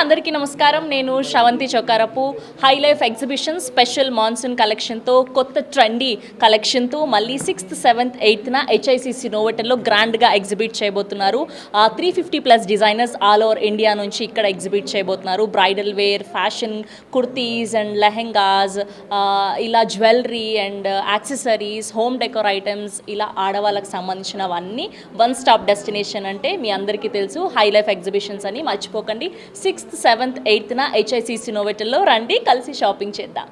అందరికీ నమస్కారం. నేను Sravanthi Chokkarapu. Hi Life exhibition special monsoon కలెక్షన్తో కొత్త ట్రెండీ కలెక్షన్తో మళ్ళీ 6th, 7th, 8th హెచ్ఐసిసి నోవెటల్లో గ్రాండ్గా ఎగ్జిబిట్ చేయబోతున్నారు. 350+ డిజైనర్స్ ఆల్ ఓవర్ ఇండియా నుంచి ఇక్కడ ఎగ్జిబిట్ చేయబోతున్నారు. Bridal wear, fashion, kurtis and lehengas, ఇలా jewellery and accessories, home decor items, ఇలా ఆడవాళ్ళకి సంబంధించినవన్నీ వన్ స్టాప్ డెస్టినేషన్ అంటే మీ అందరికీ తెలుసు హై లైఫ్ ఎగ్జిబిషన్స్ అని. మర్చిపోకండి. 6th, 7th, 8th హెచ్ఐసిసి నోవెటల్లో రండి, కలిసి షాపింగ్ చేద్దాం.